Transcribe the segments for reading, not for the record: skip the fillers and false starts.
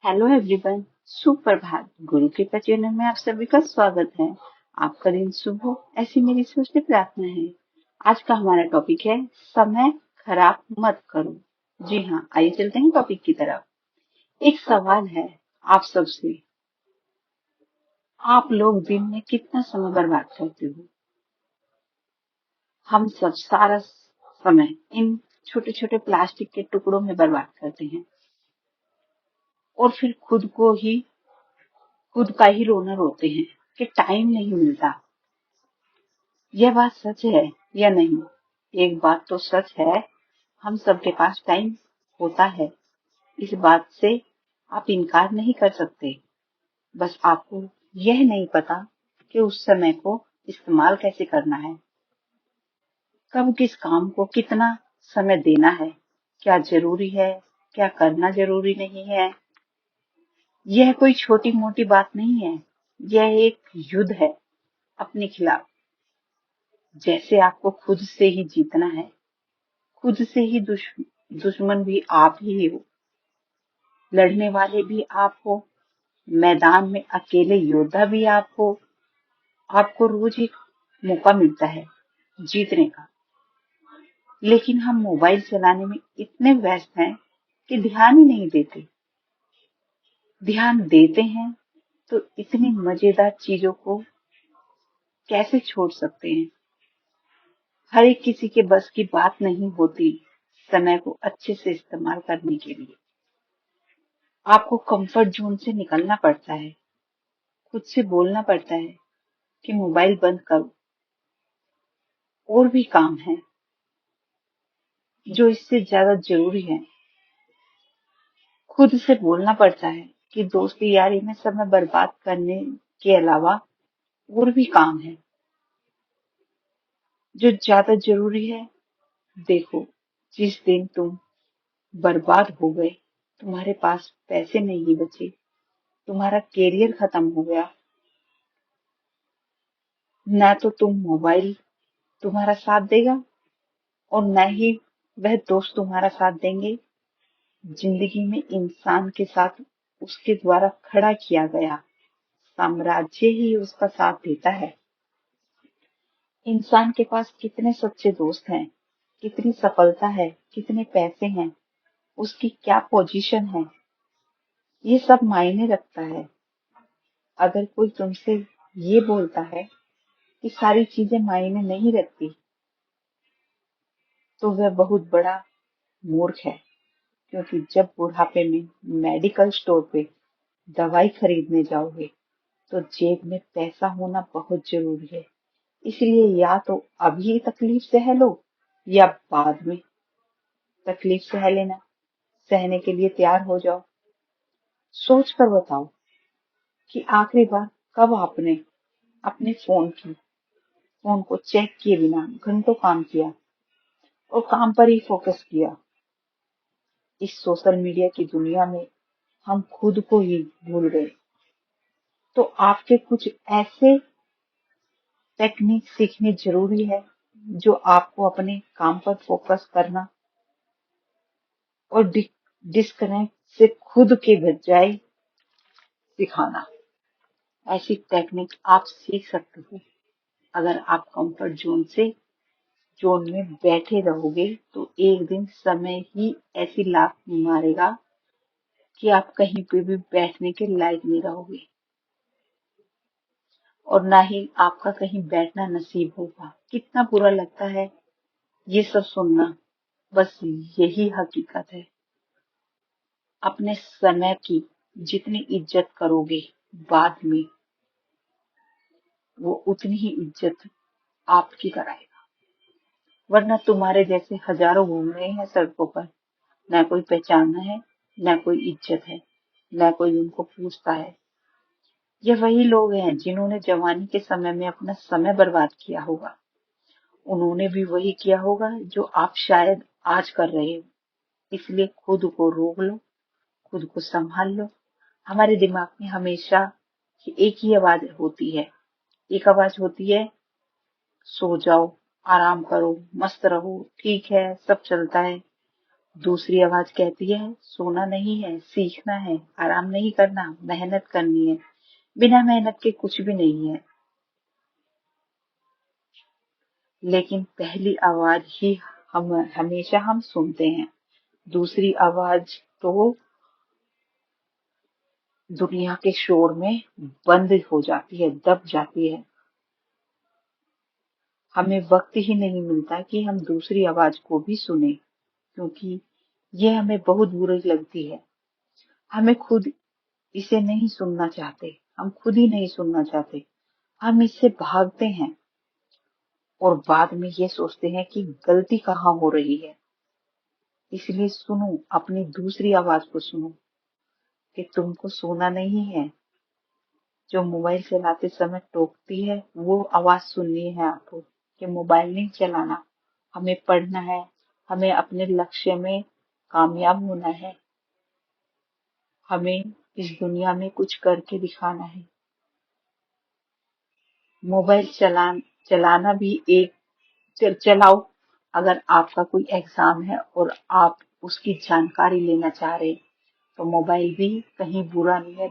Hello everyone. सुप्रभात। गुरु कृपा channel में आप सभी का स्वागत है। आपका दिन शुभ हो, ऐसी मेरी सोच प्रार्थना है। आज का हमारा टॉपिक है समय खराब मत करो। जी हाँ, आइए चलते हैं टॉपिक की तरफ। एक सवाल है आप सबसे, आप लोग दिन में कितना समय बर्बाद करते हो? हम सब सारा समय इन छोटे छोटे प्लास्टिक के टुकड़ों में बर्बाद करते हैं और फिर खुद का ही रोना रोते हैं कि टाइम नहीं मिलता। यह बात सच है या नहीं? एक बात तो सच है, हम सबके पास टाइम होता है। इस बात से आप इनकार नहीं कर सकते। बस आपको यह नहीं पता कि उस समय को इस्तेमाल कैसे करना है, कब किस काम को कितना समय देना है, क्या जरूरी है, क्या करना जरूरी नहीं है। यह कोई छोटी मोटी बात नहीं है, यह एक युद्ध है अपने खिलाफ। जैसे आपको खुद से ही जीतना है, खुद से ही दुश्मन भी आप ही हो, लड़ने वाले भी आप हो, मैदान में अकेले योद्धा भी आप हो। आपको रोज एक मौका मिलता है जीतने का, लेकिन हम मोबाइल चलाने में इतने व्यस्त हैं कि ध्यान ही नहीं देते। ध्यान देते हैं तो इतनी मजेदार चीजों को कैसे छोड़ सकते हैं। हर एक किसी के बस की बात नहीं होती समय को अच्छे से इस्तेमाल करने के लिए। आपको कंफर्ट जोन से निकलना पड़ता है, खुद से बोलना पड़ता है कि मोबाइल बंद करो, और भी काम है जो इससे ज्यादा जरूरी है। खुद से बोलना पड़ता है कि दोस्ती यारी में समय बर्बाद करने के अलावा और भी काम है जो ज्यादा जरूरी है। देखो, जिस दिन तुम बर्बाद हो गए, तुम्हारे पास पैसे नहीं बचे, तुम्हारा करियर खत्म हो गया, न तो तुम मोबाइल तुम्हारा साथ देगा और न ही वह दोस्त तुम्हारा साथ देंगे जिंदगी में इंसान के साथ उसके द्वारा खड़ा किया गया साम्राज्य ही उसका साथ देता है। इंसान के पास कितने सच्चे दोस्त हैं, कितनी सफलता है, कितने पैसे हैं, उसकी क्या पोजीशन है, ये सब मायने रखता है। अगर कोई तुमसे ये बोलता है कि सारी चीजें मायने नहीं रखती, तो वह बहुत बड़ा मूर्ख है। क्योंकि जब बुढ़ापे में मेडिकल स्टोर पे दवाई खरीदने जाओगे तो जेब में पैसा होना बहुत जरूरी है। इसलिए या तो अभी तकलीफ सह लो या बाद में तकलीफ सह लेना। सहने के लिए तैयार हो जाओ। सोच कर बताओ कि आखिरी बार कब आपने अपने फोन को चेक किए बिना घंटों काम किया और काम पर ही फोकस किया। इस सोशल मीडिया की दुनिया में हम खुद को ही भूल गए। तो आपके कुछ ऐसे टेक्निक सीखनी जरूरी है जो आपको अपने काम पर फोकस करना और डिस्कनेक्ट से खुद के बजाय सिखाना। ऐसी टेक्निक आप सीख सकते हो। अगर आप कंफर्ट जोन में बैठे रहोगे तो एक दिन समय ही ऐसी लात मारेगा कि आप कहीं पे भी बैठने के लायक नहीं रहोगे और ना ही आपका कहीं बैठना नसीब होगा। कितना बुरा लगता है ये सब सुनना, बस यही हकीकत है। अपने समय की जितनी इज्जत करोगे बाद में, वो उतनी ही इज्जत आपकी कराएगा। वरना तुम्हारे जैसे हजारों घूम रहे हैं सड़कों पर, न कोई पहचानना है, न कोई इज्जत है, न कोई उनको पूछता है। ये वही लोग हैं जिन्होंने जवानी के समय में अपना समय बर्बाद किया होगा। उन्होंने भी वही किया होगा जो आप शायद आज कर रहे हो। इसलिए खुद को रोक लो, खुद को संभाल लो। हमारे दिमाग में हमेशा एक ही आवाज होती है। एक आवाज होती है, सो जाओ, आराम करो, मस्त रहो, ठीक है, सब चलता है। दूसरी आवाज कहती है सोना नहीं है, सीखना है, आराम नहीं करना, मेहनत करनी है, बिना मेहनत के कुछ भी नहीं है। लेकिन पहली आवाज ही हम हमेशा हम सुनते हैं, दूसरी आवाज तो दुनिया के शोर में बंद हो जाती है, दब जाती है। हमें वक्त ही नहीं मिलता कि हम दूसरी आवाज को भी सुने, क्योंकि ये हमें बहुत बुरी लगती है। हमें खुद इसे नहीं सुनना चाहते, हम खुद ही नहीं सुनना चाहते, हम इससे भागते हैं और बाद में ये सोचते हैं कि गलती कहाँ हो रही है। इसलिए सुनो, अपनी दूसरी आवाज को सुनो कि तुमको सोना नहीं है। जो मोबाइल चलाते समय टोकती है वो आवाज सुननी है आपको कि मोबाइल नहीं चलाना, हमें पढ़ना है, हमें अपने लक्ष्य में कामयाब होना है, हमें इस दुनिया में कुछ करके दिखाना है। मोबाइल चलाना भी एक चलाओ। अगर आपका कोई एग्जाम है और आप उसकी जानकारी लेना चाह रहे हैं तो मोबाइल भी कहीं बुरा नहीं है।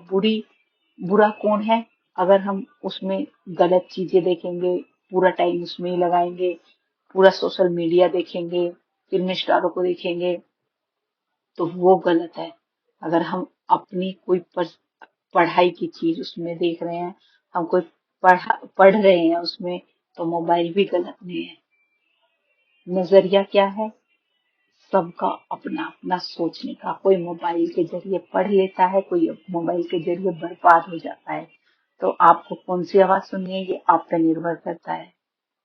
बुरा कौन है? अगर हम उसमें गलत चीजें देखेंगे, पूरा टाइम उसमें ही लगाएंगे, पूरा सोशल मीडिया देखेंगे, फिल्म स्टारों को देखेंगे, तो वो गलत है। अगर हम अपनी कोई पढ़ाई की चीज उसमें देख रहे हैं, हम कोई पढ़ रहे हैं उसमें, तो मोबाइल भी गलत नहीं है। नजरिया क्या है? सबका अपना अपना सोचने का। कोई मोबाइल के जरिए पढ़ लेता है, कोई मोबाइल के जरिए बर्बाद हो जाता है। तो आपको कौन सी आवाज सुननी है ये आप पे निर्भर करता है।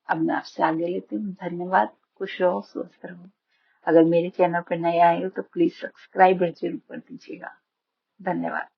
अब मैं आपसे आगे लेती हूँ। धन्यवाद। खुश रहो, स्वस्थ रहो। अगर मेरे चैनल पर नए आए हो तो प्लीज सब्सक्राइब जरूर कर दीजिएगा। धन्यवाद।